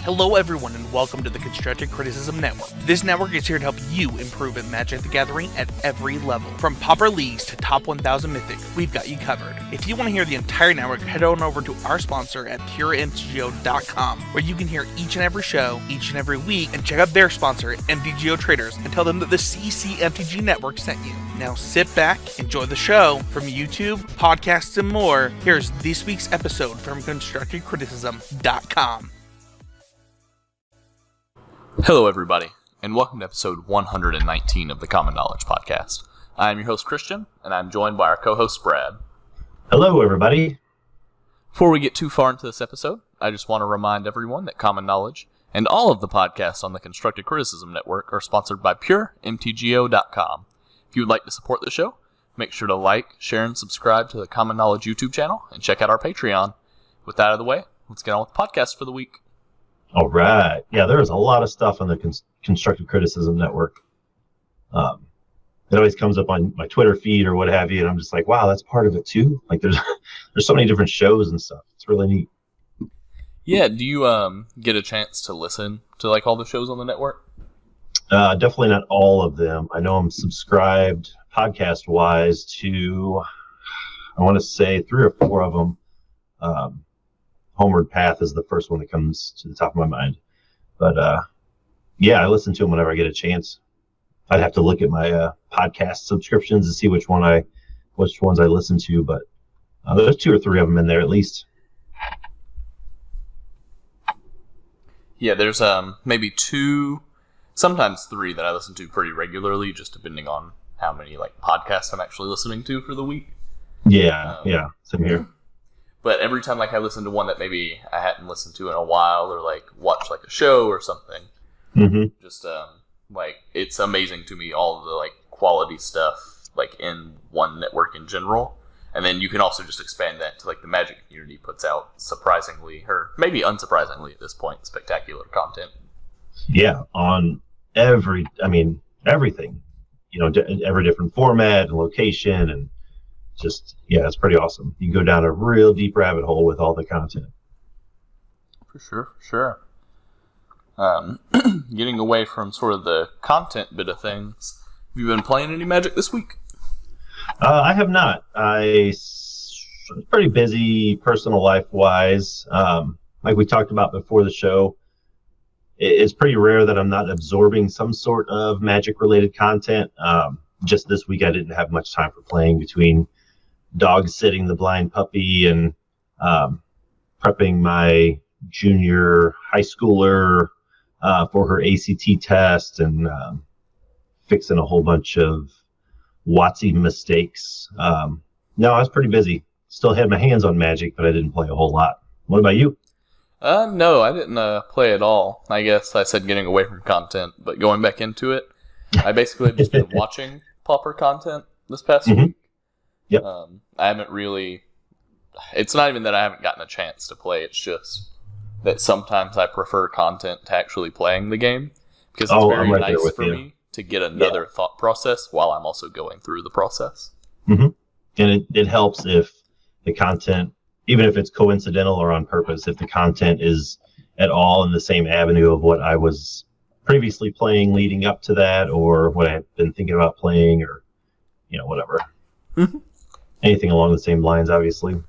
Hello everyone and welcome to the Constructive Criticism Network. This network is here to help you improve at Magic the Gathering at every level. From Pauper Leagues to Top 1000 Mythic, we've got you covered. If you want to hear the entire network, head on over to our sponsor at puremtgo.com, where you can hear each and every show, each and every week, and check out their sponsor, MTGO Traders, and tell them that the CCMTG Network sent you. Now sit back, enjoy the show. From YouTube, podcasts, and more, here's this week's episode from ConstructiveCriticism.com. Hello, everybody, and welcome to episode 119 of the Common Knowledge Podcast. I am your host, Christian, and I'm joined by our co-host, Brad. Hello, everybody. Before we get too far into this episode, I just want to remind everyone that Common Knowledge and all of the podcasts on the Constructive Criticism Network are sponsored by PureMTGO.com. If you would like to support the show, make sure to like, share, and subscribe to the Common Knowledge YouTube channel, and check out our Patreon. With that out of the way, let's get on with the podcast for the week. All right. Yeah, there's a lot of stuff on the Constructive Criticism Network. It always comes up on my Twitter feed or what have you, and I'm just like, wow, that's part of it too? Like, there's so many different shows and stuff. It's really neat. Yeah, do you get a chance to listen to like all the shows on the network? Definitely not all of them. I know I'm subscribed podcast-wise to, I want to say 3 or 4 of them. Homeward Path is the first one that comes to the top of my mind. But, yeah, I listen to them whenever I get a chance. I'd have to look at my podcast subscriptions to see which ones I listen to, but there's 2 or 3 of them in there at least. Yeah, there's maybe 2, sometimes 3 that I listen to pretty regularly, just depending on how many like podcasts I'm actually listening to for the week. Yeah, same here. But every time like I listen to one that maybe I hadn't listened to in a while, or like watch like a show or something, just like it's amazing to me all the like quality stuff like in one network in general, and then you can also just expand that to like the Magic community puts out surprisingly, or maybe unsurprisingly at this point, spectacular content. Yeah, on everything. You know, every different format and location and. Just, yeah, it's pretty awesome. You can go down a real deep rabbit hole with all the content. For sure. Getting away from sort of the content bit of things, have you been playing any Magic this week? I have not. I was pretty busy personal life-wise. Like we talked about before the show, it's pretty rare that I'm not absorbing some sort of Magic-related content. Just this week I didn't have much time for playing between dog sitting the blind puppy and prepping my junior high schooler for her ACT test and fixing a whole bunch of WotC mistakes. No, I was pretty busy. Still had my hands on Magic, but I didn't play a whole lot. What about you? No, I didn't play at all. I guess I said getting away from content, but going back into it, I basically have just been watching Pauper content this past week. Yep. I haven't really. It's not even that I haven't gotten a chance to play. It's just that sometimes I prefer content to actually playing the game because it's very nice for me to get another thought process while I'm also going through the process. And it helps if the content, even if it's coincidental or on purpose, if the content is at all in the same avenue of what I was previously playing leading up to that, or what I've been thinking about playing, or whatever. Anything along the same lines, obviously.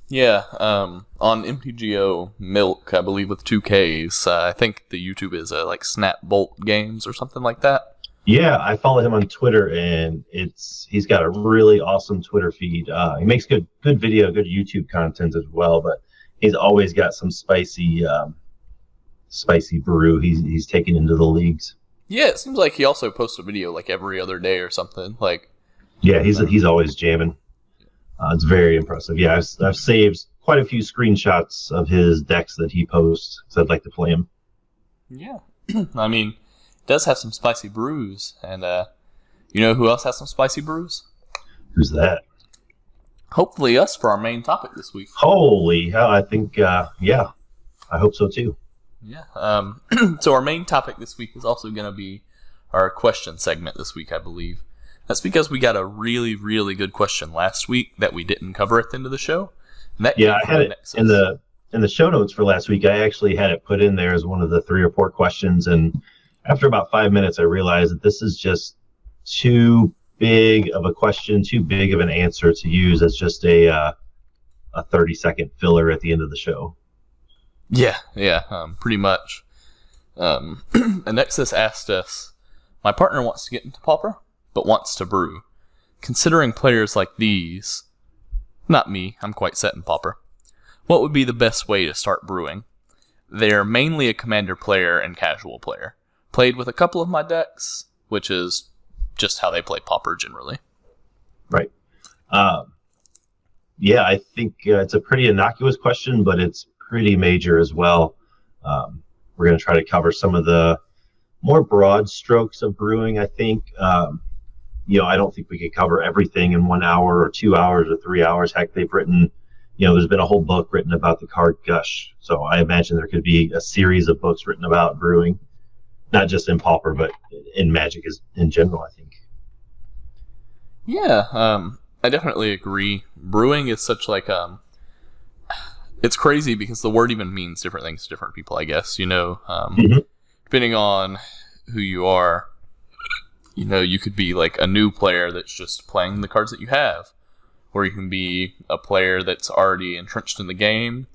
Yeah, on MTGO Milk, I believe with 2 Ks, I think the YouTube is like Snap Bolt Games or something like that. Yeah, I follow him on Twitter, and he's got a really awesome Twitter feed. He makes good video, good YouTube content as well, but he's always got some spicy brew he's taken into the leagues. Yeah, it seems like he also posts a video like every other day or something. Like, yeah, he's always jamming. It's very impressive. Yeah, I've saved quite a few screenshots of his decks that he posts because I'd like to play him. Yeah, I mean, it does have some spicy brews, and you know who else has some spicy brews? Who's that? Hopefully us for our main topic this week. Holy hell, I think, yeah, I hope so too. Yeah, so our main topic this week is also going to be our question segment this week, I believe. That's because we got a really, really good question last week that we didn't cover at the end of the show. And that I had it in the in the show notes for last week, I actually had it put in there as one of the 3 or 4 questions. And after about 5 minutes, I realized that this is just too big of a question, too big of an answer to use as just a 30-second filler at the end of the show. Yeah, pretty much. Anexus asked us, my partner wants to get into Pauper, but wants to brew. Considering players like these, not me, I'm quite set in Pauper, what would be the best way to start brewing? They're mainly a commander player and casual player. Played with a couple of my decks, which is just how they play Pauper generally. Right. Yeah, I think it's a pretty innocuous question, but it's pretty major as well. We're going to try to cover some of the more broad strokes of brewing, I think. I don't think we could cover everything in 1 hour or 2 hours or 3 hours. Heck, they've written, there's been a whole book written about the card gush. So I imagine there could be a series of books written about brewing, not just in Pauper, but in Magic in general, I think. Yeah, I definitely agree. Brewing is such it's crazy because the word even means different things to different people, I guess. Depending on who you are, you could be like a new player that's just playing the cards that you have, or you can be a player that's already entrenched in the game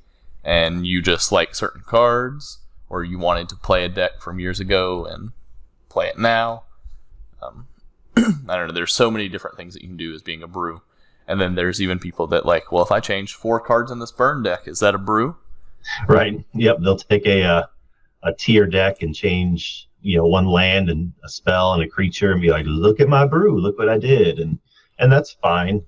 and you just like certain cards, or you wanted to play a deck from years ago and play it now. I don't know, there's so many different things that you can do as being a brew. And then there's even people that if I change 4 cards in this burn deck, is that a brew? Right. Yep. They'll take a tier deck and change, one land and a spell and a creature and be like, look at my brew, look what I did. And that's fine.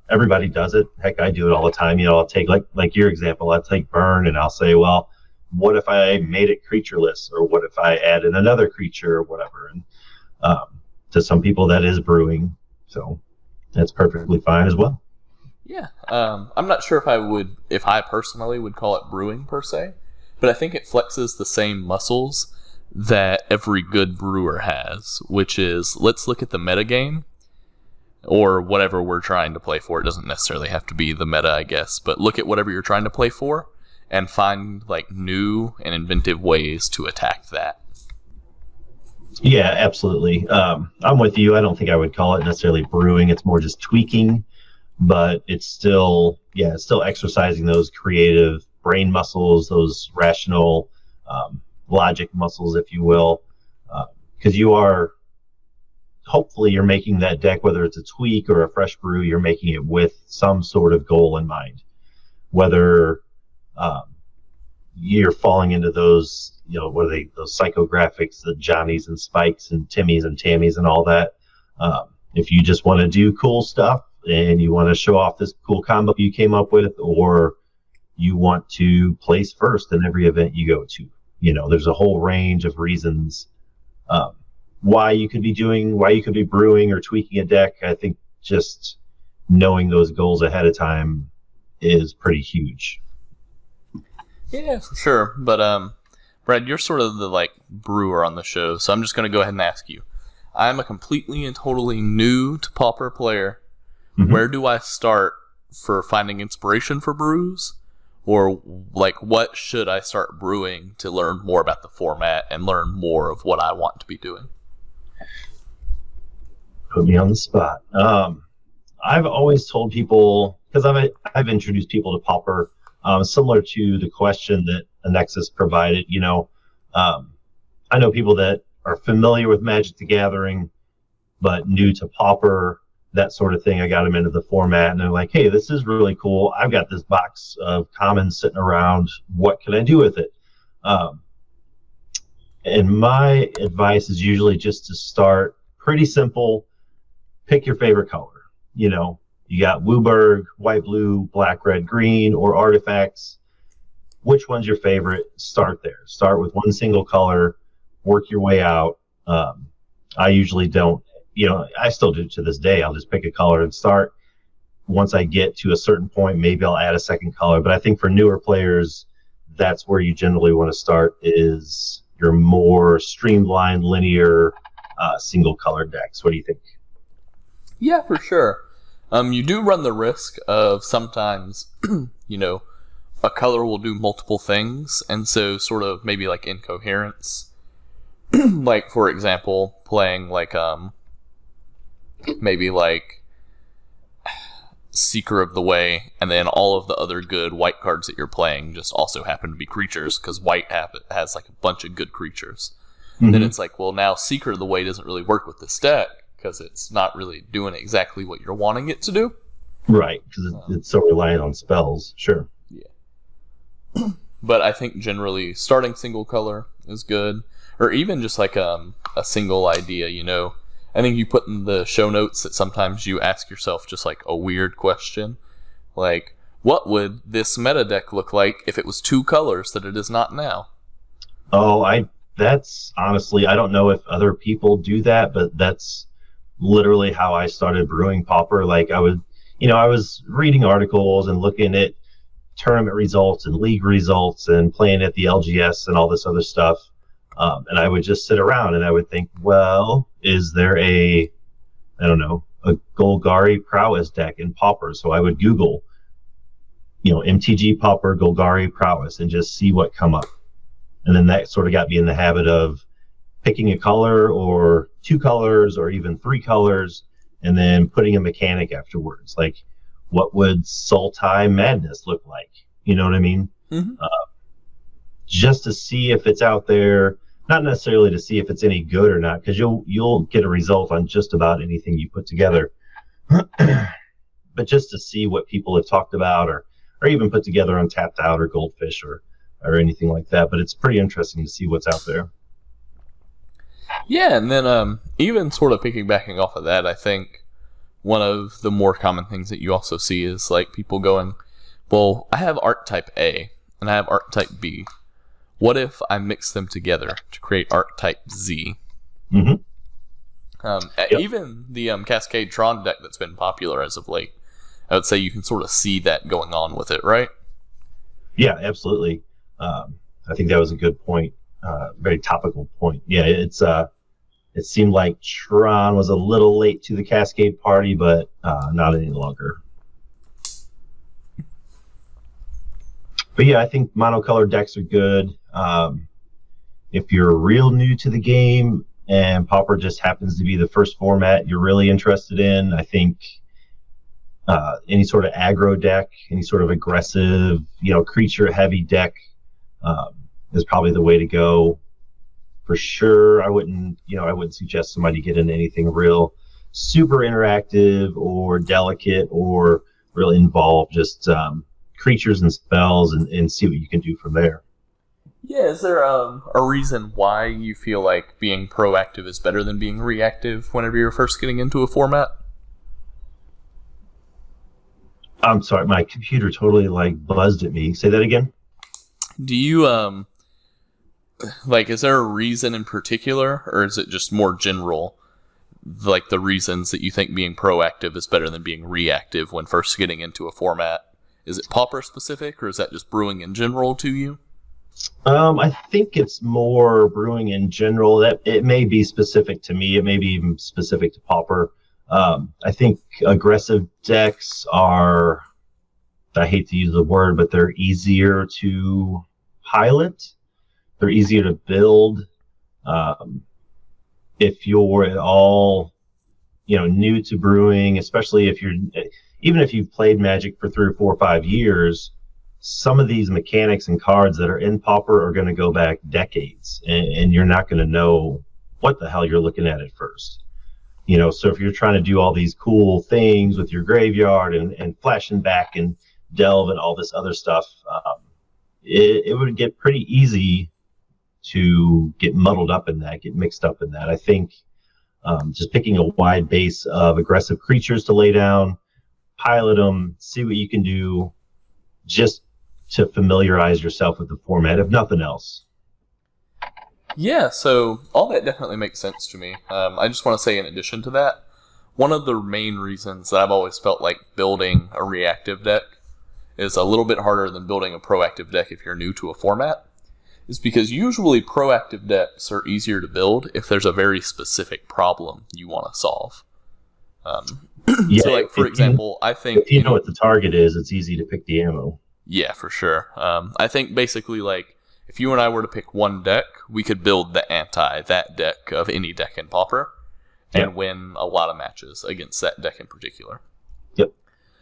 Everybody does it. Heck, I do it all the time. I'll take like your example, I'll take burn and I'll say, well, what if I made it creatureless, or what if I added another creature or whatever? And to some people that is brewing. So that's perfectly fine as well. Yeah. I'm not sure if I personally would call it brewing per se, but I think it flexes the same muscles that every good brewer has, which is, let's look at the meta game, or whatever we're trying to play for. It doesn't necessarily have to be the meta, I guess, but look at whatever you're trying to play for and find new and inventive ways to attack that. Yeah, absolutely. I'm with you. I don't think I would call it necessarily brewing. It's more just tweaking, but it's still exercising those creative brain muscles, those rational logic muscles, if you will, because hopefully you're making that deck, whether it's a tweak or a fresh brew, you're making it with some sort of goal in mind, whether you're falling into those, what are they, those psychographics, the Johnnies and Spikes and Timmies and Tammies and all that. If you just want to do cool stuff and you want to show off this cool combo you came up with, or you want to place first in every event you go to, there's a whole range of reasons why you could be brewing or tweaking a deck. I think just knowing those goals ahead of time is pretty huge. Yeah, for sure. But Brad, you're sort of the brewer on the show, so I'm just going to go ahead and ask you. I'm a completely and totally new to Pauper player. Mm-hmm. Where do I start for finding inspiration for brews? Or what should I start brewing to learn more about the format and learn more of what I want to be doing? Put me on the spot. I've always told people, because I've introduced people to Pauper, similar to the question that Anexus provided. I know people that are familiar with Magic the Gathering, but new to Pauper, that sort of thing. I got them into the format, and they're like, hey, this is really cool. I've got this box of commons sitting around. What can I do with it? And my advice is usually just to start pretty simple. Pick your favorite color. You got Wooburg, white, blue, black, red, green, or artifacts. Which one's your favorite? Start there. Start with one single color. Work your way out. I usually don't. I still do to this day. I'll just pick a color and start. Once I get to a certain point, maybe I'll add a second color. But I think for newer players, that's where you generally want to start, is your more streamlined, linear, single color decks. What do you think? Yeah, for sure. You do run the risk of sometimes, a color will do multiple things, and so sort of maybe like incoherence. Like, for example, playing like maybe like Seeker of the Way, and then all of the other good white cards that you're playing just also happen to be creatures, because white has like a bunch of good creatures. Mm-hmm. Then it's like, well, now Seeker of the Way doesn't really work with this deck, because it's not really doing exactly what you're wanting it to do. Right, because it's so reliant on spells, sure. Yeah. But I think generally starting single color is good, or even just like a single idea, you know. I think you put in the show notes that sometimes you ask yourself just like a weird question. Like, what would this meta deck look like if it was 2 colors that it is not now? Oh, that's honestly, I don't know if other people do that, but that's literally how I started brewing Pauper. Like, I was reading articles and looking at tournament results and league results and playing at the LGS and all this other stuff. And I would just sit around and I would think, well, is there a Golgari Prowess deck in Pauper? So I would Google, MTG Pauper Golgari Prowess and just see what come up. And then that sort of got me in the habit of picking a color or 2 colors or even 3 colors and then putting a mechanic afterwards. Like, what would Sultai Madness look like? You know what I mean? Mm-hmm. Just to see if it's out there. Not necessarily to see if it's any good or not, because you'll get a result on just about anything you put together. But just to see what people have talked about or even put together on Tapped Out or Goldfish or anything like that. But it's pretty interesting to see what's out there. Yeah, and then even sort of piggybacking off of that, I think one of the more common things that you also see is like people going, well, I have archetype A and I have archetype B. What if I mix them together to create archetype Z? Mm-hmm. Yep. Even the Cascade Tron deck that's been popular as of late, I would say you can sort of see that going on with it, right? Yeah, absolutely. I think that was a good point, very topical point. Yeah, it seemed like Tron was a little late to the Cascade party, but not any longer. But yeah, I think monocolored decks are good. If you're real new to the game and Pauper just happens to be the first format you're really interested in, I think any sort of aggro deck, any sort of aggressive, creature-heavy deck is probably the way to go. For sure, I wouldn't suggest somebody get into anything real super interactive or delicate or really involved. Just creatures and spells and see what you can do from there. Yeah, is there a reason why you feel like being proactive is better than being reactive whenever you're first getting into a format? I'm sorry, my computer totally buzzed at me. Say that again. Do you is there a reason in particular, or is it just more general, like the reasons that you think being proactive is better than being reactive when first getting into a format? Is it Pauper specific, or is that just brewing in general to you? I think it's more brewing in general. That it may be specific to me. It may be even specific to Pauper. I think aggressive decks are, I hate to use the word, but they're easier to pilot. They're easier to build. If you're at all, new to brewing, especially even if you've played Magic for 3 or 4 or 5 years, some of these mechanics and cards that are in Pauper are going to go back decades, and you're not going to know what the hell you're looking at first. So if you're trying to do all these cool things with your graveyard and flashing back and delve and all this other stuff, it would get pretty easy to get muddled up in that, get mixed up in that. I think just picking a wide base of aggressive creatures to lay down, pilot them, see what you can do, just to familiarize yourself with the format, if nothing else. Yeah, so all that definitely makes sense to me. I just want to say, in addition to that, one of the main reasons that I've always felt like building a reactive deck is a little bit harder than building a proactive deck if you're new to a format, is because usually proactive decks are easier to build if there's a very specific problem you want to solve. Yeah, so, for example, I think... If you know what the target is, it's easy to pick the ammo. Yeah, for sure. I think basically, like, if you and I were to pick one deck, we could build the that deck of any deck in Pauper and win a lot of matches against that deck in particular. Yep.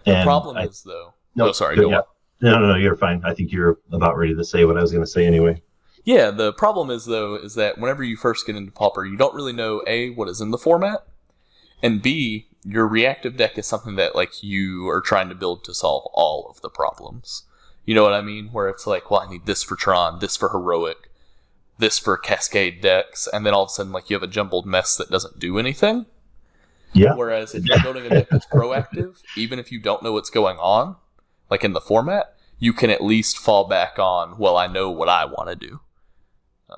The problem is, though... No, sorry, go on. No, you're fine. I think you're about ready to say what I was going to say anyway. Yeah, the problem is, though, is that whenever you first get into Pauper, you don't really know, A, what is in the format, and B, your reactive deck is something that, like, you are trying to build to solve all of the problems. You know what I mean? Where it's like, well, I need this for Tron, this for Heroic, this for Cascade decks, and then all of a sudden, like, you have a jumbled mess that doesn't do anything. Yeah. Whereas if you're building a deck that's proactive, even if you don't know what's going on, like in the format, you can at least fall back on, well, I know what I want to do.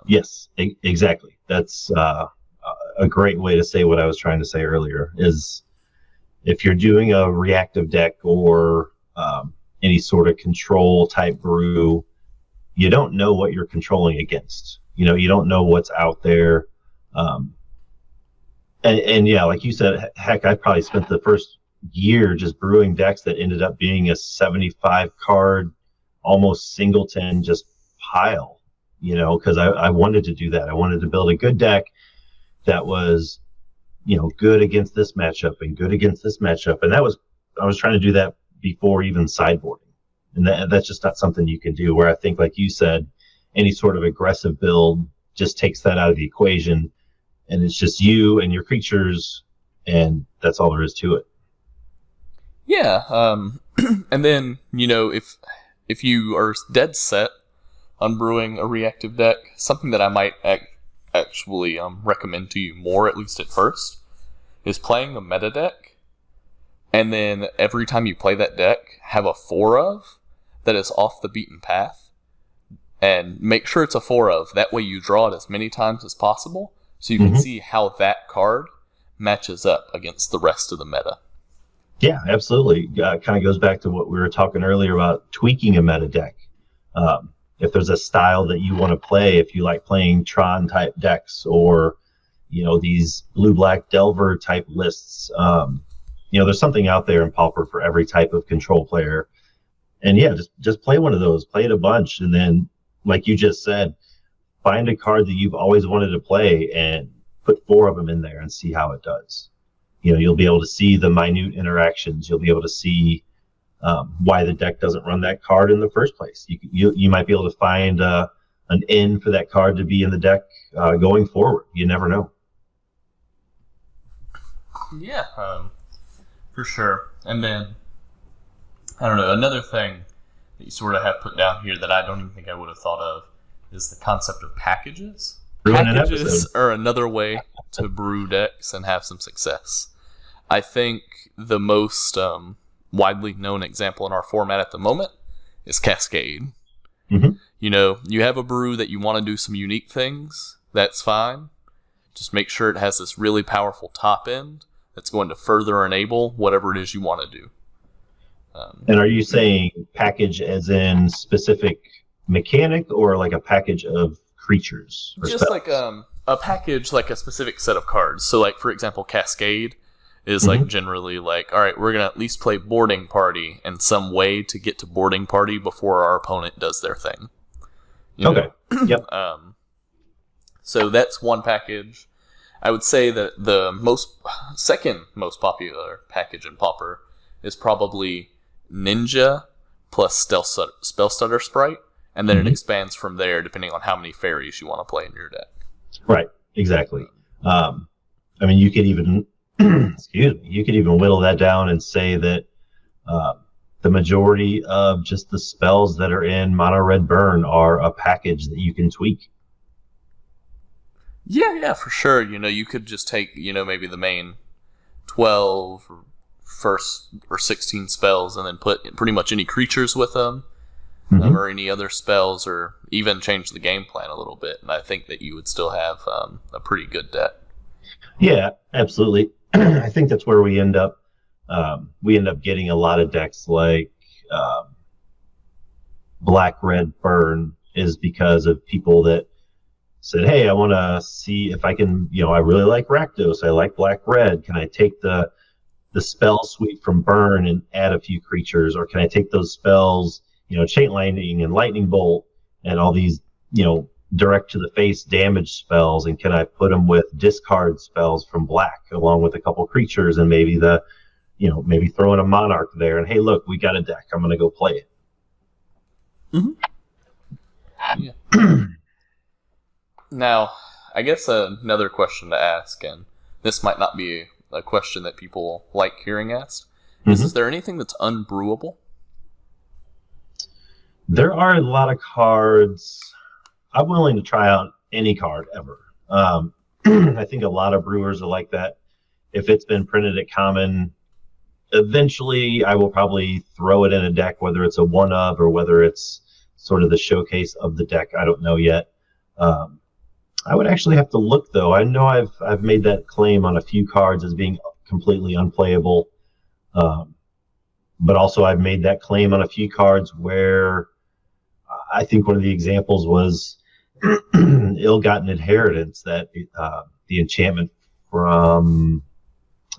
Yes, exactly. That's a great way to say what I was trying to say earlier, is if you're doing a reactive deck or any sort of control type brew, you don't know what you're controlling against. You don't know what's out there. And yeah, like you said, heck, I probably spent the first year just brewing decks that ended up being a 75 card, almost singleton just pile, because I wanted to do that. I wanted to build a good deck that was, good against this matchup and good against this matchup. And I was trying to do that before even sideboarding. And that's just not something you can do, where I think, like you said, any sort of aggressive build just takes that out of the equation, and it's just you and your creatures, and that's all there is to it. Yeah, and then, if you are dead set on brewing a reactive deck, something that I might actually recommend to you more, at least at first, is playing a meta deck, and then every time you play that deck, have a 4-of that is off the beaten path, and make sure it's a 4-of. That way you draw it as many times as possible, so you can see how that card matches up against the rest of the meta. Yeah, absolutely. Kind of goes back to what we were talking earlier about tweaking a meta deck. If there's a style that you want to play, if you like playing Tron type decks or, these blue-black Delver type lists, there's something out there in Pauper for every type of control player. And yeah, just play one of those, play it a bunch, and then, like you just said, find a card that you've always wanted to play and put 4 of them in there and see how it does. You'll be able to see the minute interactions. You'll be able to see why the deck doesn't run that card in the first place. You might be able to find an in for that card to be in the deck going forward. You never know. Yeah, for sure. And then, I don't know, another thing that you sort of have put down here that I don't even think I would have thought of is the concept of packages. Packages are another way to brew decks and have some success. I think the most widely known example in our format at the moment is Cascade. Mm-hmm. You have a brew that you want to do some unique things, that's fine. Just make sure it has this really powerful top end that's going to further enable whatever it is you want to do. And are you saying package as in specific mechanic, or like a package of creatures? Just spells? Like a package, like a specific set of cards. So, like, for example, Cascade is like generally like, all right, we're going to at least play Boarding Party in some way to get to Boarding Party before our opponent does their thing. Okay. Yep. So that's one package. I would say that the second most popular package in Pauper is probably Ninja plus Spellstutter Sprite, and then it expands from there depending on how many fairies you want to play in your deck. Right, exactly. You could even you could even whittle that down and say that the majority of just the spells that are in Mono Red Burn are a package that you can tweak. Yeah, for sure. You could just take, maybe the main 12 or first or 16 spells and then put pretty much any creatures with them or any other spells, or even change the game plan a little bit. And I think that you would still have a pretty good deck. Yeah, absolutely. I think that's where we end up. We end up getting a lot of decks like Black Red Burn, is because of people that said, hey, I want to see if I can, I really like Rakdos, I like Black Red, can I take the spell suite from Burn and add a few creatures, or can I take those spells chain lightning and lightning bolt and all these, direct to the face damage spells, and can I put them with discard spells from black along with a couple creatures, and maybe maybe throw in a monarch there, and hey, look, we got a deck, I'm going to go play it. Mm-hmm. Yeah. Now, I guess another question to ask, and this might not be a question that people like hearing asked, is there anything that's unbrewable? There are a lot of cards. I'm willing to try out any card ever. I think a lot of brewers are like that. If it's been printed at common, eventually I will probably throw it in a deck, whether it's a one of or whether it's sort of the showcase of the deck. I don't know yet. I would actually have to look, though. I know I've made that claim on a few cards as being completely unplayable, but also I've made that claim on a few cards where I think one of the examples was Ill-Gotten Inheritance, that the enchantment from,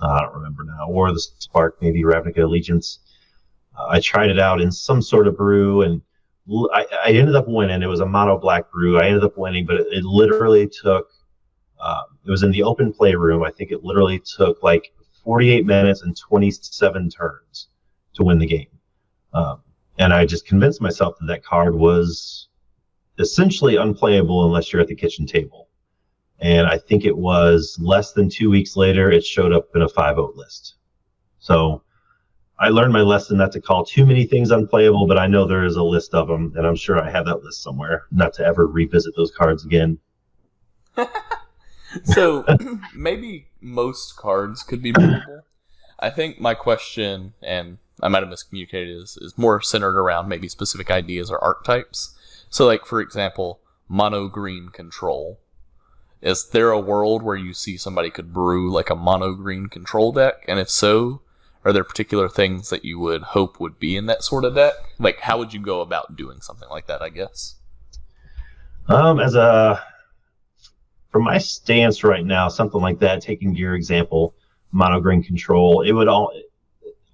I don't remember now, War of the Spark, maybe Ravnica Allegiance. I tried it out in some sort of brew, and I ended up winning. It was a mono black brew. I ended up winning, but it literally took, it was in the open play room. I think it literally took like 48 minutes and 27 turns to win the game. And I just convinced myself that card was essentially unplayable unless you're at the kitchen table. And I think it was less than 2 weeks later, it showed up in a 5-0 list. So I learned my lesson not to call too many things unplayable, but I know there is a list of them, and I'm sure I have that list somewhere, not to ever revisit those cards again. So maybe most cards could be brewable. I think my question, and I might have miscommunicated, is more centered around maybe specific ideas or archetypes. So, like, for example, mono green control. Is there a world where you see somebody could brew like a mono green control deck? And if so, are there particular things that you would hope would be in that sort of deck? Like, how would you go about doing something like that, I guess? From my stance right now, something like that, taking your example, mono green control,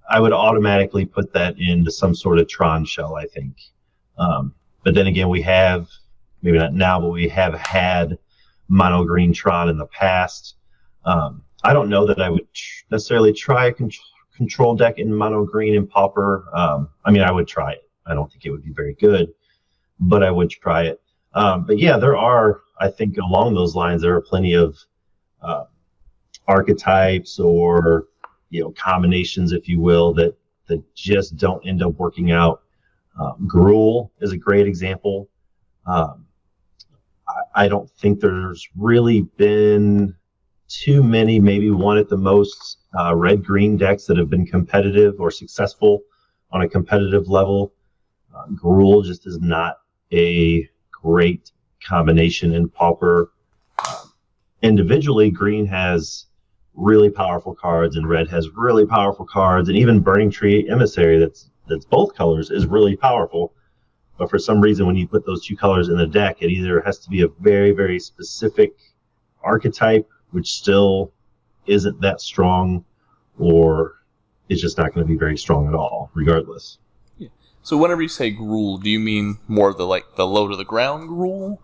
I would automatically put that into some sort of Tron shell, I think. But then again, we have, maybe not now, but we have had mono green Tron in the past. I don't know that I would necessarily try a control deck in mono green and Pauper. I mean, I would try it. I don't think it would be very good, but I would try it. But yeah, there are, I think along those lines, there are plenty of archetypes or combinations, if you will, that just don't end up working out. Gruul is a great example. I don't think there's really been too many, maybe one at the most, red-green decks that have been competitive or successful on a competitive level. Gruul just is not a great combination in Pauper. Individually, green has really powerful cards and red has really powerful cards, and even Burning Tree Emissary that's both colors is really powerful. But for some reason, when you put those two colors in the deck, it either has to be a very, very specific archetype, which still isn't that strong, or it's just not going to be very strong at all, regardless. Yeah. So whenever you say Gruul, do you mean more the low to the ground Gruul?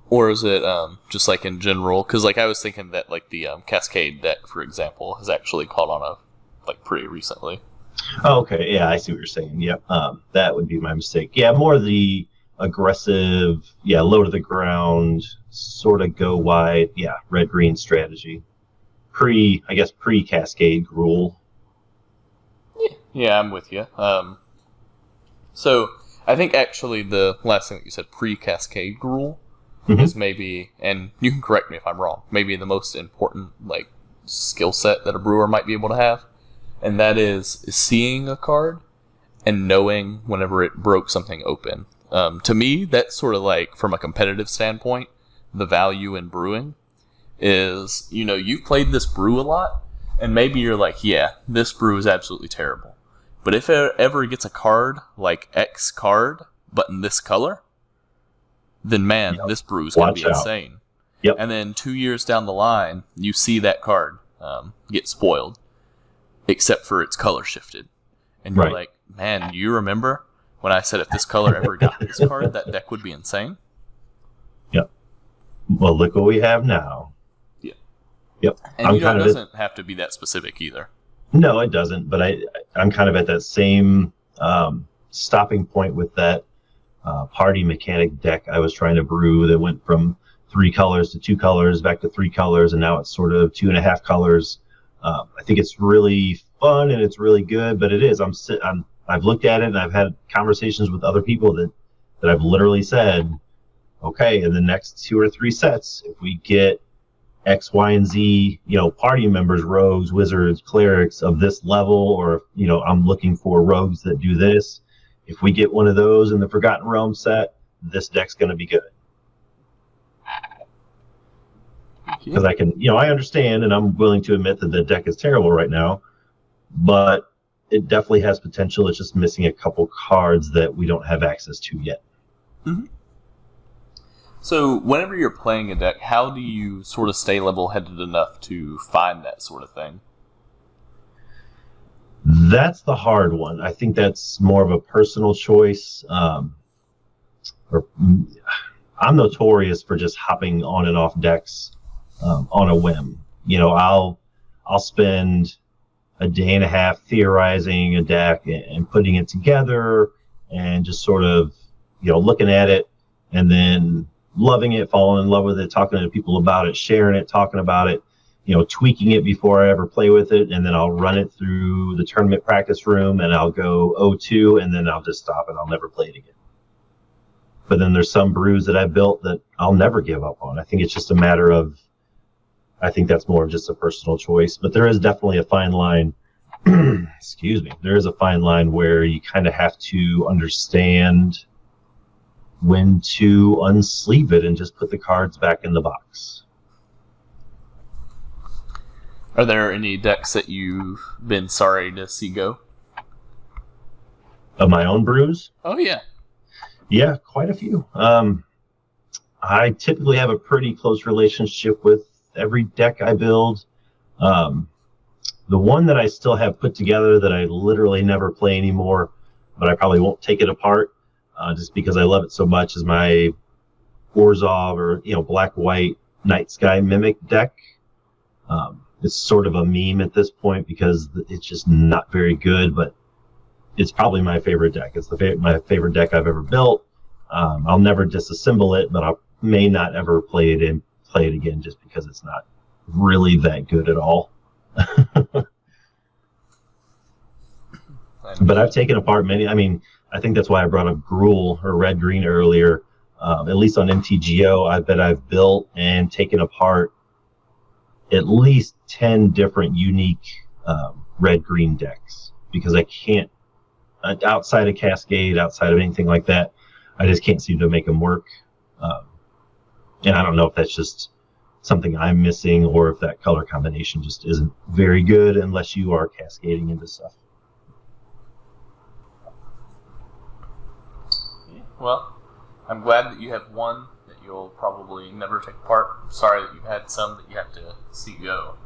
Or is it just like in general? Because like I was thinking that like the Cascade deck, for example, has actually caught on pretty recently. Oh, okay. Yeah, I see what you're saying. Yep. That would be my mistake. Yeah, more the aggressive, low to the ground, sort of go wide, red-green strategy. Pre-Cascade Gruul. Yeah, I'm with you. So I think actually the last thing that you said, pre-Cascade Gruul, is maybe, and you can correct me if I'm wrong, maybe the most important skill set that a brewer might be able to have. And that is seeing a card and knowing whenever it broke something open. To me, that's sort of from a competitive standpoint, the value in brewing is, you've played this brew a lot, and maybe you're like, yeah, this brew is absolutely terrible. But if it ever gets a card like X card, but in this color, then man, this brew is going to be insane. Yep. And then 2 years down the line, you see that card get spoiled, except for its color shifted. And you're like, man, you remember when I said if this color ever got this card, that deck would be insane. Yep. Well, look what we have now. Yeah. Yep. And it doesn't have to be that specific either. No, it doesn't. But I'm kind of at that same stopping point with that party mechanic deck I was trying to brew that went from 3 colors to 2 colors back to 3 colors, and now it's sort of 2.5 colors. I think it's really fun and it's really good, but it is. I've looked at it and I've had conversations with other people that I've literally said, okay, in the next 2 or 3 sets, if we get X, Y, and Z, party members, rogues, wizards, clerics of this level, or I'm looking for rogues that do this. If we get one of those in the Forgotten Realms set, this deck's going to be good. Because I can, I understand and I'm willing to admit that the deck is terrible right now, but it definitely has potential. It's just missing a couple cards that we don't have access to yet. Mm-hmm. So whenever you're playing a deck, how do you sort of stay level-headed enough to find that sort of thing? That's the hard one. I think that's more of a personal choice. I'm notorious for just hopping on and off decks on a whim. I'll spend a day and a half theorizing a deck and putting it together and just sort of, looking at it and then loving it, falling in love with it, talking to people about it, sharing it, talking about it, tweaking it before I ever play with it. And then I'll run it through the tournament practice room and I'll go 0-2 and then I'll just stop and I'll never play it again. But then there's some brews that I built that I'll never give up on. I think it's just a matter of, I think that's more of just a personal choice. But there is definitely a fine line. Excuse me. There is a fine line where you kind of have to understand when to unsleeve it and just put the cards back in the box. Are there any decks that you've been sorry to see go? Of my own brews? Oh, yeah. Yeah, quite a few. I typically have a pretty close relationship with every deck I build. The one that I still have put together that I literally never play anymore, but I probably won't take it apart just because I love it so much, is my Orzhov or black-white Night Sky Mimic deck. It's sort of a meme at this point because it's just not very good, but it's probably my favorite deck. It's my favorite deck I've ever built. I'll never disassemble it, but I may not ever play it again just because it's not really that good at all. But I've taken apart many. I think that's why I brought up Gruul or Red Green earlier. At least on MTGO, I bet I've built and taken apart at least 10 different unique Red Green decks because I can't, outside of Cascade, outside of anything like that, I just can't seem to make them work. And I don't know if that's just something I'm missing or if that color combination just isn't very good unless you are cascading into stuff. Well, I'm glad that you have one that you'll probably never take apart. I'm sorry that you've had some that you have to see go.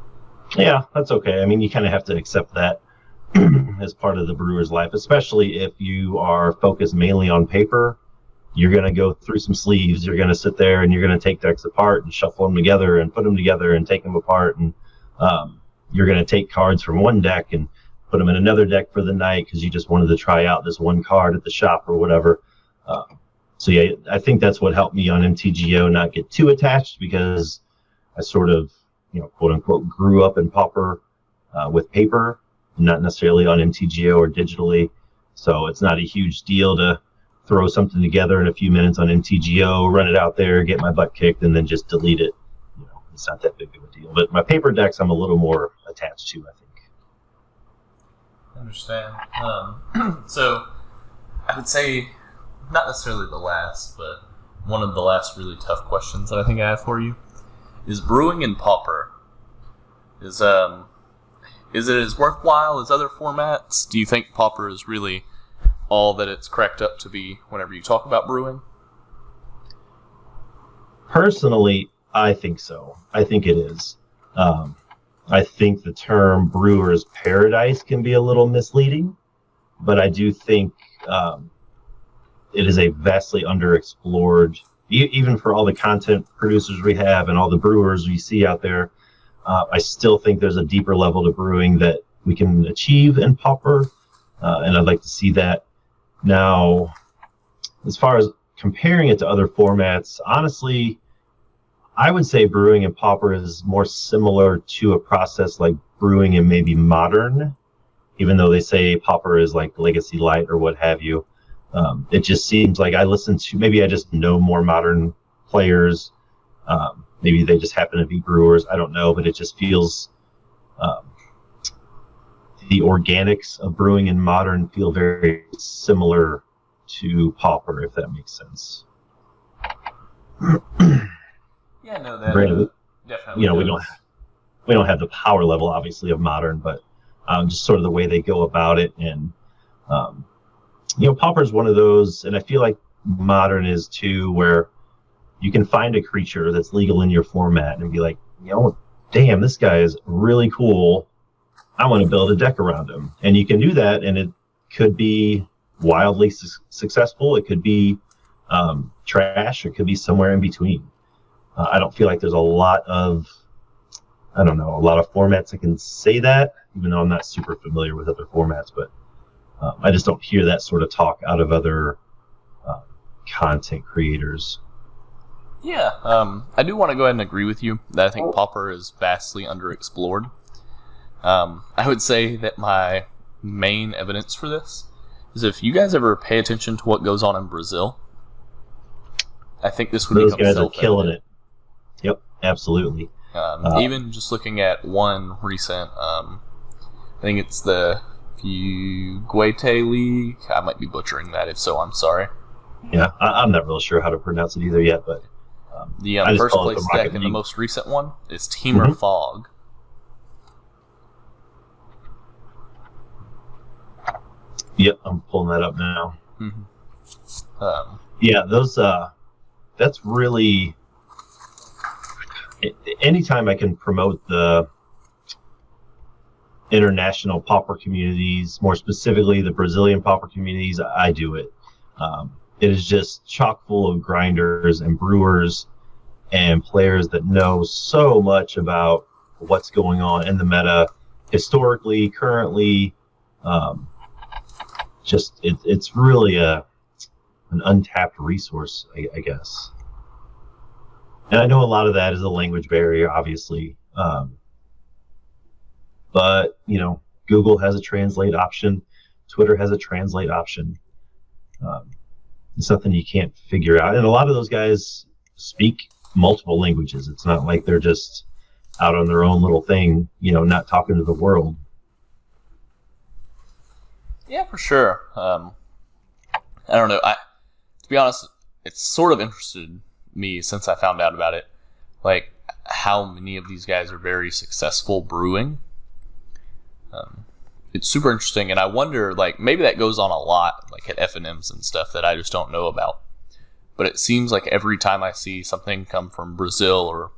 Yeah, that's okay. You kind of have to accept that as part of the brewer's life, especially if you are focused mainly on paper. You're going to go through some sleeves. You're going to sit there and you're going to take decks apart and shuffle them together and put them together and take them apart. And you're going to take cards from one deck and put them in another deck for the night because you just wanted to try out this one card at the shop or whatever. So yeah, I think that's what helped me on MTGO not get too attached because I sort of, quote unquote, grew up in Pauper with paper, not necessarily on MTGO or digitally. So it's not a huge deal to throw something together in a few minutes on MTGO, run it out there, get my butt kicked, and then just delete it. It's not that big of a deal. But my paper decks, I'm a little more attached to, I think. I understand. So I would say not necessarily the last, but one of the last really tough questions that I think I have for you is brewing in Pauper. Is it as worthwhile as other formats? Do you think Pauper is really all that it's cracked up to be whenever you talk about brewing? Personally, I think so. I think it is. I think the term brewer's paradise can be a little misleading, but I do think it is a vastly underexplored, even for all the content producers we have and all the brewers we see out there. I still think there's a deeper level to brewing that we can achieve in Pauper, and I'd like to see that. Now, as far as comparing it to other formats, honestly, I would say brewing in Pauper is more similar to a process like brewing in maybe Modern, even though they say Pauper is like Legacy Light or what have you. It just seems like maybe I just know more Modern players. Maybe they just happen to be brewers. I don't know, but it just feels the organics of brewing in Modern feel very similar to Pauper, if that makes sense. Yeah, no, that Granted, definitely. We don't have the power level, obviously, of Modern, but just sort of the way they go about it, and Pauper is one of those, and I feel like Modern is too, where you can find a creature that's legal in your format and be like, damn, this guy is really cool. I want to build a deck around him, and you can do that, and it could be wildly successful. It could be trash. It could be somewhere in between. I don't feel like there's a lot of formats that can say that, even though I'm not super familiar with other formats, but I just don't hear that sort of talk out of other content creators. Yeah, I do want to go ahead and agree with you that I think Pauper is vastly underexplored. I would say that my main evidence for this is if you guys ever pay attention to what goes on in Brazil, I think this would Those become guys are self-evident. killing it. Yep, absolutely. Even just looking at one recent, I think it's the Fuguete League. I might be butchering that. If so, I'm sorry. Yeah, I'm not really sure how to pronounce it either yet, but the I just first call it place the Rocket deck in the League. most recent one is Teamer Mhm. Fog. Yep, I'm pulling that up now. Mm-hmm. Yeah, those. That's really. Anytime I can promote the international Pauper communities, more specifically the Brazilian Pauper communities, I do it. It is just chock full of grinders and brewers and players that know so much about what's going on in the meta historically, currently. It's really an untapped resource, I guess. And I know a lot of that is a language barrier, obviously. But, Google has a translate option. Twitter has a translate option. It's something you can't figure out. And a lot of those guys speak multiple languages. It's not like they're just out on their own little thing, not talking to the world. Yeah, for sure. I don't know. To be honest, it's sort of interested me since I found out about it. Like, how many of these guys are very successful brewing. It's super interesting, and I wonder, like, maybe that goes on a lot, like at FNMs and stuff that I just don't know about. But it seems like every time I see something come from Brazil or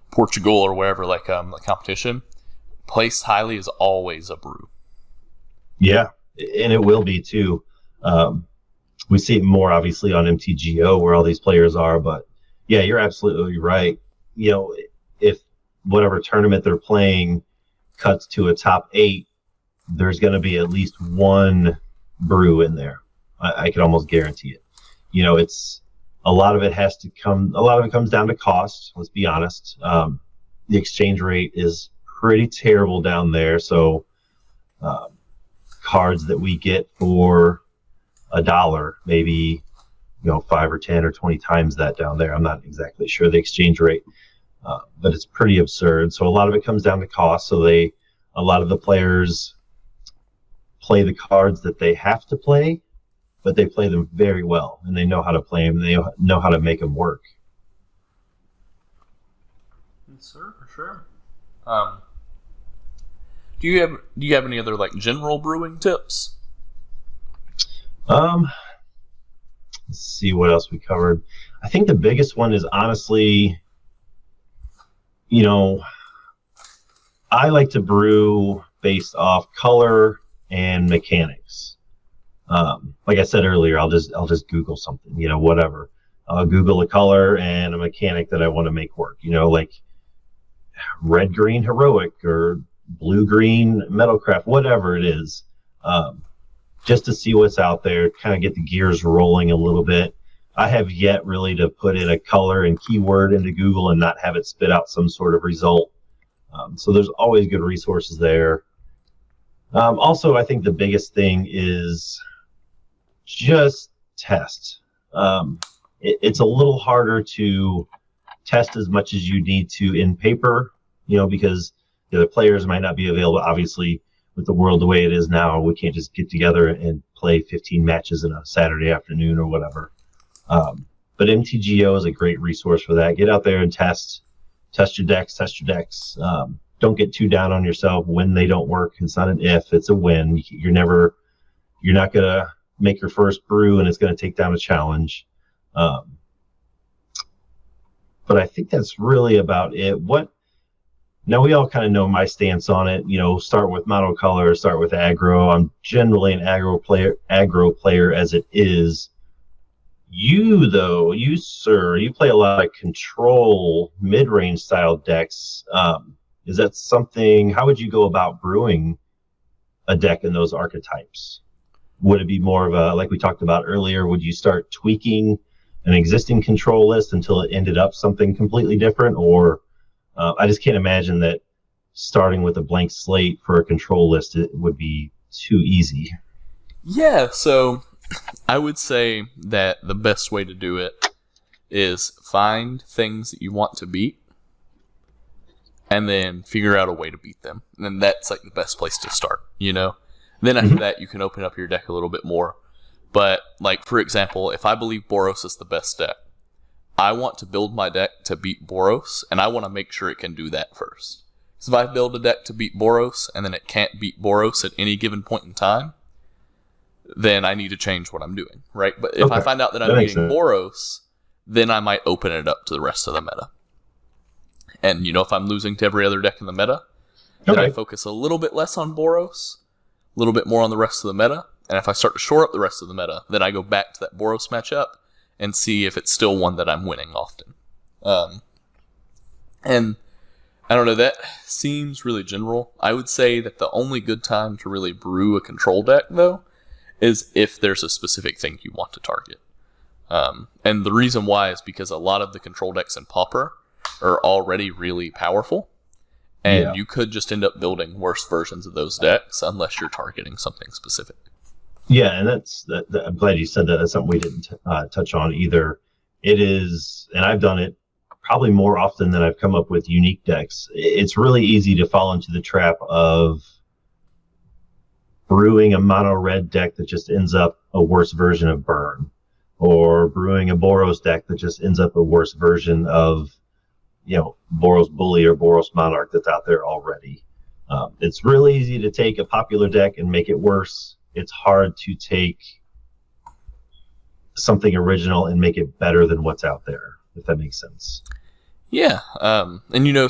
Portugal or wherever, like a competition, placed highly is always a brew. Yeah, and it will be too. We see it more obviously on MTGO where all these players are, but yeah, you're absolutely right. If whatever tournament they're playing cuts to a top 8, there's going to be at least one brew in there. I can almost guarantee it. It's a lot of it comes down to cost. Let's be honest. The exchange rate is pretty terrible down there. So cards that we get for $1, maybe 5 or 10 or 20 times that down there. I'm not exactly sure the exchange rate, but it's pretty absurd. So a lot of it comes down to cost. So a lot of the players play the cards that they have to play, but they play them very well, and they know how to play them, and they know how to make them work. Yes, sir, for sure. Do you have any other like general brewing tips? Let's see what else we covered. I think the biggest one is honestly, I like to brew based off color and mechanics. Like I said earlier, I'll just Google something, whatever. I'll Google a color and a mechanic that I want to make work, like red green heroic or blue green metalcraft, whatever it is, just to see what's out there, kind of get the gears rolling a little bit. I have yet really to put in a color and keyword into Google and not have it spit out some sort of result. So there's always good resources there. Also, I think the biggest thing is just test. It's a little harder to test as much as you need to in paper, because the other players might not be available. Obviously, with the world the way it is now, we can't just get together and play 15 matches in a Saturday afternoon or whatever. But MTGO is a great resource for that. Get out there and test your decks. Don't get too down on yourself when they don't work. It's not an if, it's a when. You're not gonna make your first brew and it's gonna take down a challenge. But I think that's really about it. Now we all kind of know my stance on it. Start with monocolor, start with aggro. I'm generally an aggro player as it is. You play a lot of control mid-range style decks. Is that something? How would you go about brewing a deck in those archetypes? Would it be more of a, like we talked about earlier, would you start tweaking an existing control list until it ended up something completely different? Or I just can't imagine that starting with a blank slate for a control list it would be too easy. Yeah, so I would say that the best way to do it is find things that you want to beat and then figure out a way to beat them. And then that's like the best place to start, Then after that, you can open up your deck a little bit more. But, like, for example, if I believe Boros is the best deck, I want to build my deck to beat Boros, and I want to make sure it can do that first. So if I build a deck to beat Boros, and then it can't beat Boros at any given point in time, then I need to change what I'm doing, right? But if I find out that I'm beating Boros, then I might open it up to the rest of the meta. And, if I'm losing to every other deck in the meta, then I focus a little bit less on Boros, a little bit more on the rest of the meta. And if I start to shore up the rest of the meta, then I go back to that Boros matchup and see if it's still one that I'm winning often. And I don't know, that seems really general. I would say that the only good time to really brew a control deck, though, is if there's a specific thing you want to target. And the reason why is because a lot of the control decks in Pauper are already really powerful. And you could just end up building worse versions of those decks unless you're targeting something specific. Yeah, and I'm glad you said that. That's something we didn't touch on either. It is, and I've done it probably more often than I've come up with unique decks. It's really easy to fall into the trap of brewing a mono red deck that just ends up a worse version of Burn, or brewing a Boros deck that just ends up a worse version of, Boros Bully or Boros Monarch that's out there already. It's really easy to take a popular deck and make it worse. It's hard to take something original and make it better than what's out there, if that makes sense. Yeah, and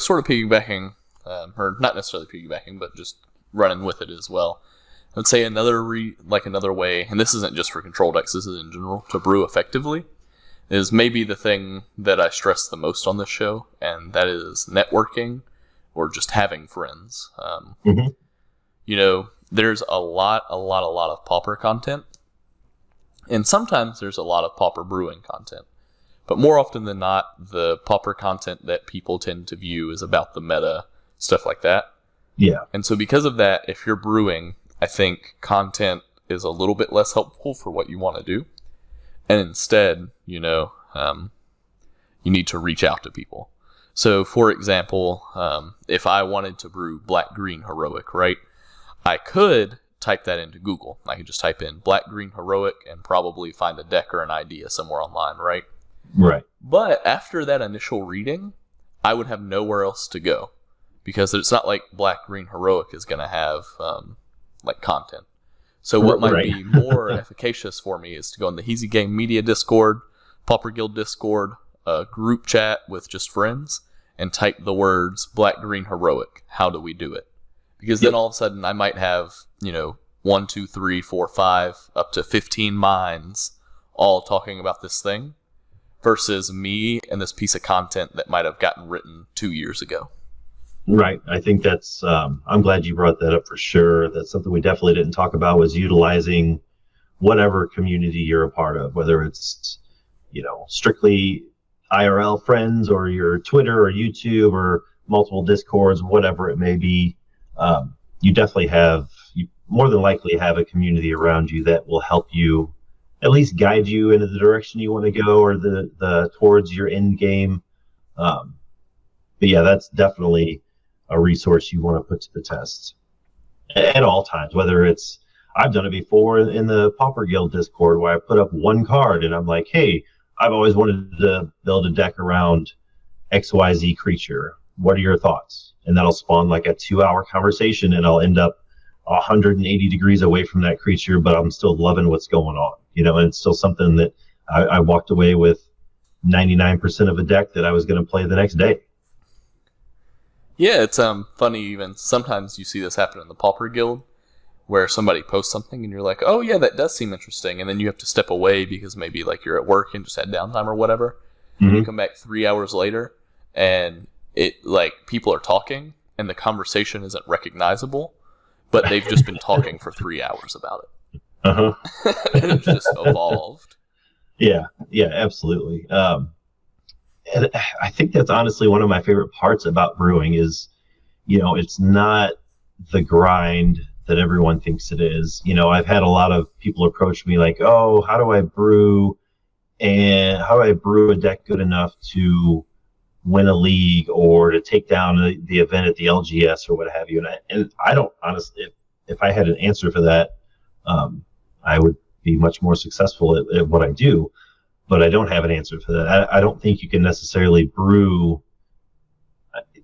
sort of piggybacking, or not necessarily piggybacking, but just running with it as well. I would say another way, and this isn't just for control decks, this is in general, to brew effectively, is maybe the thing that I stress the most on this show, and that is networking or just having friends. There's a lot of Pauper content, and sometimes there's a lot of Pauper brewing content. But more often than not, the Pauper content that people tend to view is about the meta, stuff like that. Yeah. And so because of that, if you're brewing, I think content is a little bit less helpful for what you want to do. And instead, you need to reach out to people. So, for example, if I wanted to brew black-green heroic, right, I could type that into Google. I could just type in black-green heroic and probably find a deck or an idea somewhere online, right? Right. But after that initial reading, I would have nowhere else to go, because it's not like black-green heroic is going to have content. So what might be more efficacious for me is to go in the Heezy Game Media Discord, Pauper Guild Discord, a group chat with just friends, and type the words black-green heroic. How do we do it? Because then all of a sudden I might have, 1, 2, 3, 4, 5, up to 15 minds all talking about this thing versus me and this piece of content that might have gotten written 2 years ago. Right. I think that's, I'm glad you brought that up for sure. That's something we definitely didn't talk about, was utilizing whatever community you're a part of, whether it's, strictly IRL friends or your Twitter or YouTube or multiple Discords, whatever it may be. You definitely you more than likely have a community around you that will help you at least guide you into the direction you want to go, or the towards your end game. But yeah, that's definitely a resource you want to put to the test at all times, whether it's, I've done it before in the Pauper Guild Discord where I put up one card and I'm like, hey, I've always wanted to build a deck around XYZ creature. What are your thoughts? And that'll spawn like a 2-hour conversation, and I'll end up 180 degrees away from that creature, but I'm still loving what's going on, and it's still something that I walked away with 99% of a deck that I was going to play the next day. Yeah, it's funny, even sometimes you see this happen in the Pauper Guild, where somebody posts something and you're like, oh yeah, that does seem interesting, and then you have to step away because maybe like you're at work and just had downtime or whatever, and you come back 3 hours later and it like people are talking and the conversation isn't recognizable, but they've just been talking for 3 hours about it. It's just evolved. Yeah, absolutely. And I think that's honestly one of my favorite parts about brewing is, it's not the grind that everyone thinks it is. I've had a lot of people approach me like, oh, how do I brew a deck good enough to win a league or to take down the event at the LGS or what have you. And I don't honestly, if I had an answer for that, I would be much more successful at what I do, but I don't have an answer for that. I don't think you can necessarily brew.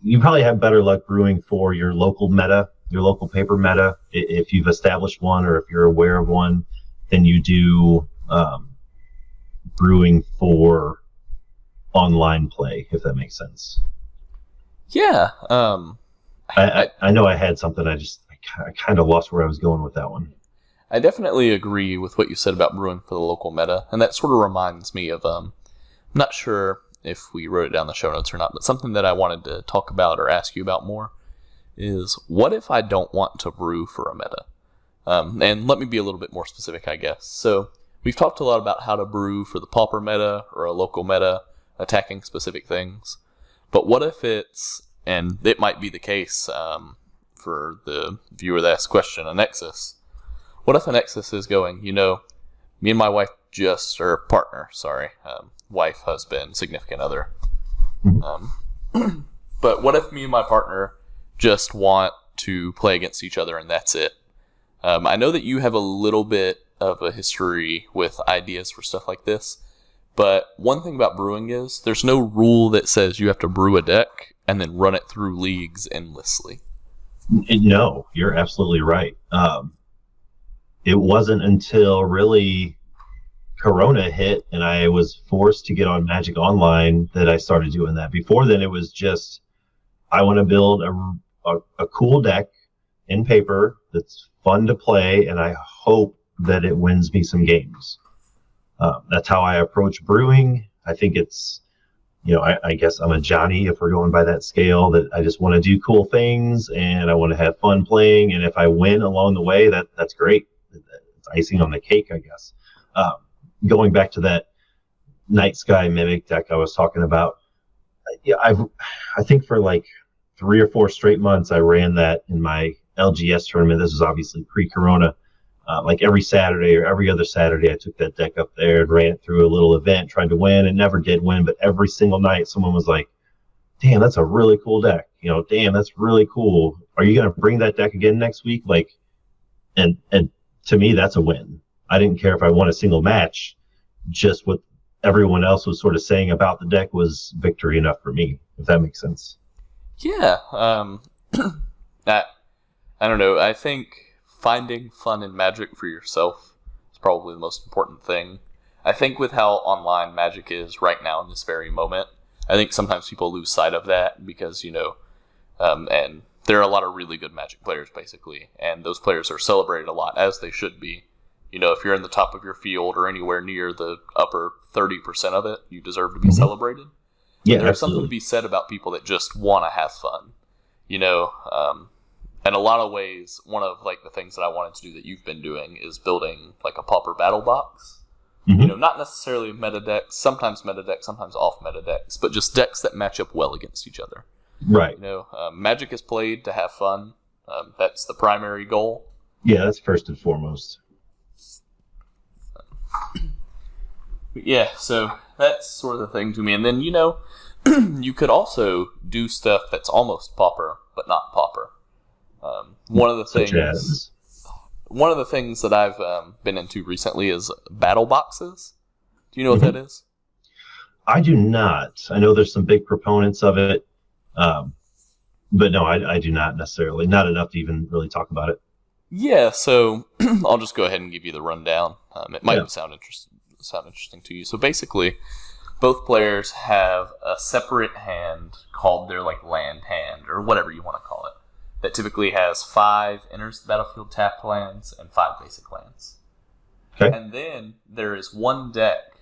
You probably have better luck brewing for your local meta, your local paper meta, if you've established one or if you're aware of one, than you do brewing for online play, if that makes sense. Yeah. I know I had something. I kind of lost where I was going with that one. I definitely agree with what you said about brewing for the local meta, and that sort of reminds me of, I'm not sure if we wrote it down in the show notes or not, but something that I wanted to talk about or ask you about more is, what if I don't want to brew for a meta? And let me be a little bit more specific, I guess. So we've talked a lot about how to brew for the Pauper meta or a local meta, attacking specific things. But what if it's, and it might be the case for the viewer that asked the question, a Nexus. What if a Nexus is going, me and my wife wife, husband, significant other. But what if me and my partner just want to play against each other and that's it? I know that you have a little bit of a history with ideas for stuff like this, but one thing about brewing is there's no rule that says you have to brew a deck and then run it through leagues endlessly. No, you're absolutely right. It wasn't until really Corona hit and I was forced to get on Magic Online that I started doing that. Before then, it was just, I want to build a cool deck in paper that's fun to play, and I hope that it wins me some games. That's how I approach brewing. I think it's, I guess I'm a Johnny if we're going by that scale, that I just want to do cool things and I want to have fun playing. And if I win along the way, that's great. It's icing on the cake, I guess. Going back to that Night Sky Mimic deck I was talking about, I think for like 3 or 4 straight months, I ran that in my LGS tournament. This was obviously pre-Corona. Like every Saturday or every other Saturday, I took that deck up there and ran it through a little event, tried to win, and never did win. But every single night, someone was like, damn, that's a really cool deck. Damn, that's really cool. Are you going to bring that deck again next week? And to me, that's a win. I didn't care if I won a single match. Just what everyone else was sort of saying about the deck was victory enough for me, if that makes sense. Yeah. I don't know. I think finding fun in Magic for yourself is probably the most important thing. I think with how online Magic is right now in this very moment, I think sometimes people lose sight of that because, and there are a lot of really good Magic players, basically, and those players are celebrated a lot, as they should be. You know, if you're in the top of your field or anywhere near the upper 30% of it, you deserve to be celebrated. Yeah, there's absolutely. something to be said about people that just want to have fun. You know, in a lot of ways, one of like the things that I wanted to do that you've been doing is building like a pauper battle box. Mm-hmm. You know, not necessarily meta decks, sometimes off meta decks, but just decks that match up well against each other. Right. You know, Magic is played to have fun. That's the primary goal. Yeah, that's first and foremost. Yeah, so that's sort of the thing to me. And then, you know, you could also do stuff that's almost pauper, but not pauper. One of the things that I've been into recently is battle boxes. Do you know what that is? I do not. I know there's some big proponents of it, but no, I do not necessarily. Not enough to even really talk about it. Yeah, so I'll just go ahead and give you the rundown. It might sound interesting to you. So basically, both players have a separate hand called their like land hand, or whatever you want to call it, that typically has 5 enters the battlefield tapped lands and 5 basic lands. Okay. And then there is one deck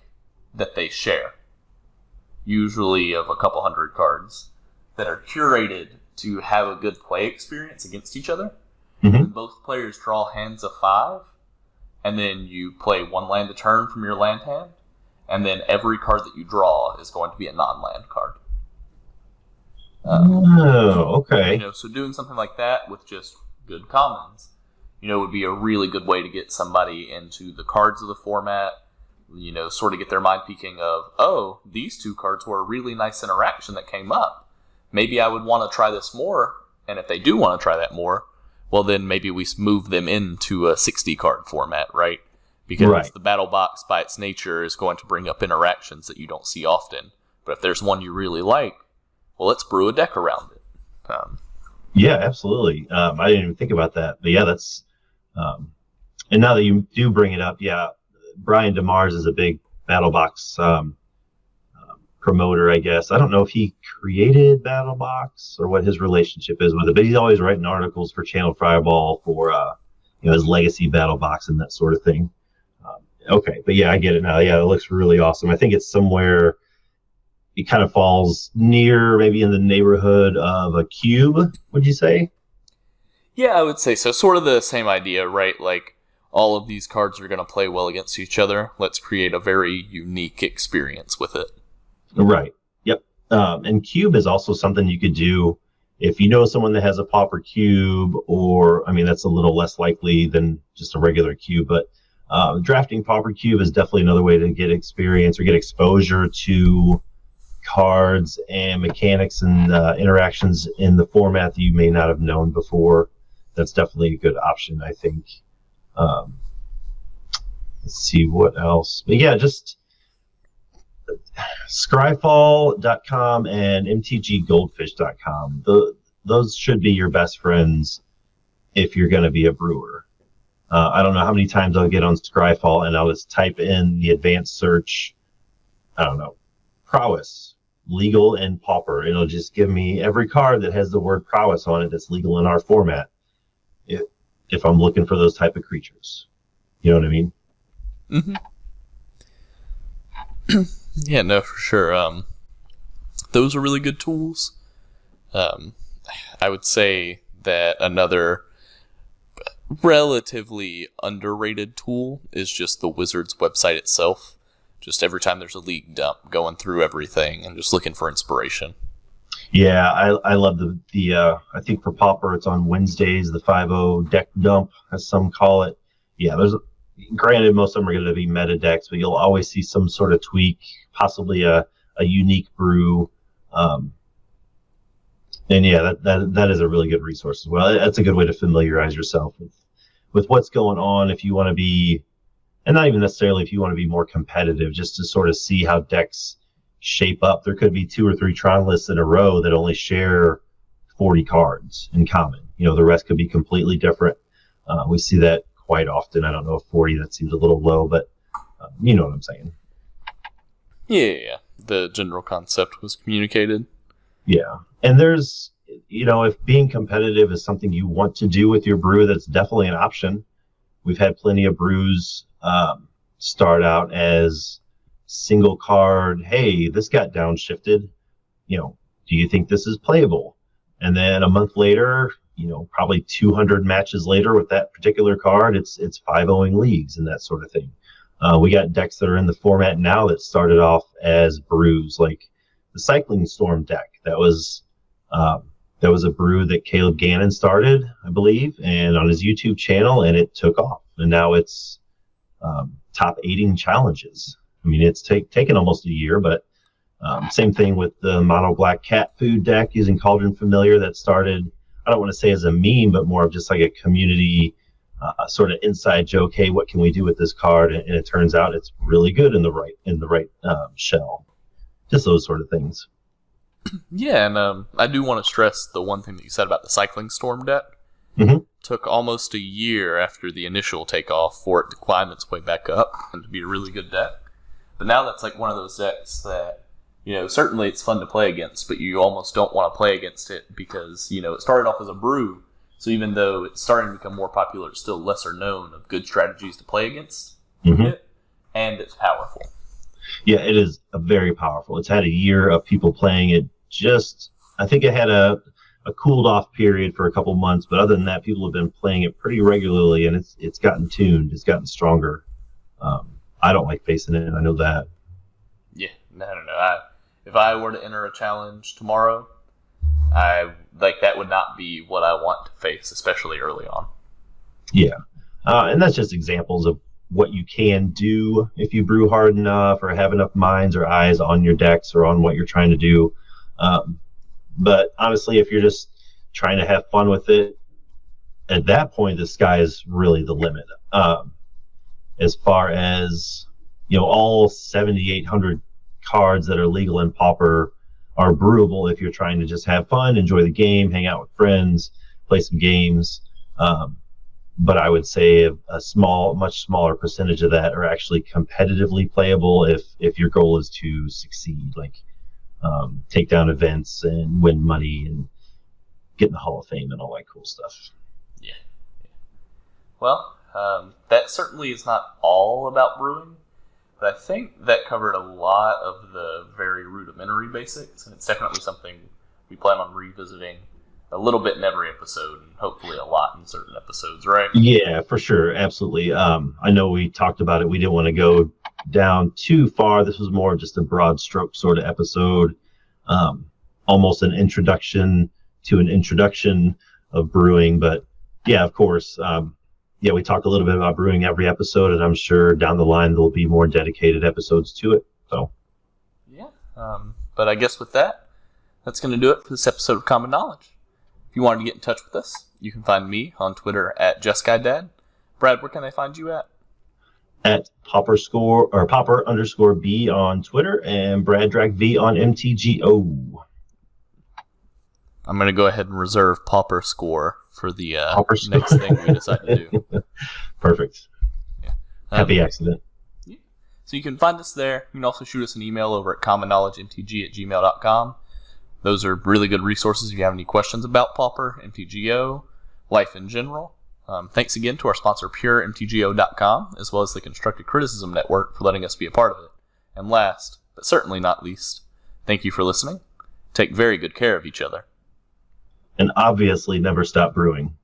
that they share, usually of a couple hundred cards, that are curated to have a good play experience against each other. Mm-hmm. Both players draw hands of 5, and then you play 1 land a turn from your land hand, and then every card that you draw is going to be a non-land card. Okay. You know, so doing something like that with just good commons, you know, would be a really good way to get somebody into the cards of the format. You know, sort of get their mind peeking of, oh, these 2 cards were a really nice interaction that came up. Maybe I would want to try this more, and if they do want to try that more, well, then maybe we move them into a 60-card format, right? Because the battle box, by its nature, is going to bring up interactions that you don't see often. But if there's one you really like, well, let's brew a deck around it. Yeah, absolutely. I didn't even think about that. But yeah, that's... and now that you do bring it up, yeah, Brian DeMars is a big battle box promoter, I guess. I don't know if he created BattleBox or what his relationship is with it, but he's always writing articles for Channel Fireball for you know, his legacy BattleBox and that sort of thing. Okay, but yeah, I get it now. Yeah, it looks really awesome. I think it's somewhere. It kind of falls near, maybe in the neighborhood of a cube. Would you say? Yeah, I would say so. Sort of the same idea, right? Like all of these cards are going to play well against each other. Let's create a very unique experience with it. Right. Yep. And cube is also something you could do if you know someone that has a pauper cube, or, I mean, that's a little less likely than just a regular cube, but drafting pauper cube is definitely another way to get experience or get exposure to cards and mechanics and interactions in the format that you may not have known before. That's definitely a good option, I think. Let's see what else. But yeah, just Scryfall.com and mtggoldfish.com. Those should be your best friends if you're going to be a brewer. I don't know how many times I'll get on Scryfall and I'll just type in the advanced search, I don't know, prowess, legal and pauper. It'll just give me every card that has the word prowess on it that's legal in our format, if I'm looking for those type of creatures. You know what I mean? Mm-hmm. Yeah, no, for sure. Those are really good tools. I would say that another relatively underrated tool is just the Wizards website itself. Just every time there's a league dump, going through everything and just looking for inspiration. Yeah, I love the I think for Pauper it's on Wednesdays, the 5.0 deck dump, as some call it. Yeah, granted, most of them are going to be meta decks, but you'll always see some sort of tweak, possibly a unique brew. And yeah, that is a really good resource as well. That's a good way to familiarize yourself with what's going on if you want to be, and not even necessarily if you want to be more competitive, just to sort of see how decks shape up. There could be 2 or 3 Tron lists in a row that only share 40 cards in common. You know, the rest could be completely different. We see that quite often. I don't know if 40, that seems a little low, but you know what I'm saying. Yeah. The general concept was communicated. Yeah. And there's, if being competitive is something you want to do with your brew, that's definitely an option. We've had plenty of brews start out as single card. Hey, this got downshifted. Do you think this is playable? And then a month later, probably 200 matches later with that particular card, it's 5-0ing leagues and that sort of thing. We got decks that are in the format now that started off as brews, like the Cycling Storm deck. That was a brew that Caleb Gannon started, I believe, and on his YouTube channel, and it took off. And now it's top 8ing challenges. I mean, it's taken almost a year, but same thing with the Mono Black Cat Food deck using Cauldron Familiar that started, I don't want to say as a meme, but more of just like a community sort of inside joke. Hey, what can we do with this card? And it turns out it's really good in the right shell. Just those sort of things. Yeah, and I do want to stress the one thing that you said about the Cycling Storm deck. Mm-hmm. Took almost a year after the initial takeoff for it to climb its way back up and to be a really good deck. But now that's like one of those decks that, certainly it's fun to play against, but you almost don't want to play against it because, it started off as a brew. So even though it's starting to become more popular, it's still lesser known of good strategies to play against it, and it's powerful. Yeah, it is very powerful. It's had a year of people playing it. I think it had a cooled off period for a couple months, but other than that, people have been playing it pretty regularly, and it's gotten tuned. It's gotten stronger. I don't like facing it. I know that. Yeah, no. If I were to enter a challenge tomorrow, that would not be what I want to face, especially early on. Yeah, and that's just examples of what you can do if you brew hard enough or have enough minds or eyes on your decks or on what you're trying to do. But honestly, if you're just trying to have fun with it, at that point, the sky is really the limit. As far as, all 7,800 cards that are legal in Pauper are brewable if you're trying to just have fun, enjoy the game, hang out with friends, play some games. But I would say a much smaller percentage of that are actually competitively playable if your goal is to succeed, like take down events and win money and get in the Hall of Fame and all that cool stuff. Yeah. Well, that certainly is not all about brewing, but I think that covered a lot of the very rudimentary basics, and it's definitely something we plan on revisiting a little bit in every episode, and hopefully a lot in certain episodes, right? Yeah, for sure. Absolutely. I know we talked about it. We didn't want to go down too far. This was more just a broad stroke sort of episode, almost an introduction to an introduction of brewing. But yeah, of course, we talk a little bit about brewing every episode, and I'm sure down the line there'll be more dedicated episodes to it. So yeah, but I guess with that, that's going to do it for this episode of Common Knowledge. If you wanted to get in touch with us, you can find me on Twitter at JustGuyDad. Brad, where can they find you at? At Popper_B on Twitter and BradDragV on MTGO. I'm going to go ahead and reserve Pauper Score for the next thing we decide to do. Perfect. Yeah. Happy accident. Yeah. So you can find us there. You can also shoot us an email over at commonknowledgemtg@gmail.com. Those are really good resources if you have any questions about Pauper, MTGO, life in general. Thanks again to our sponsor, PureMTGO.com, as well as the Constructive Criticism Network for letting us be a part of it. And last, but certainly not least, thank you for listening. Take very good care of each other. And obviously never stop brewing.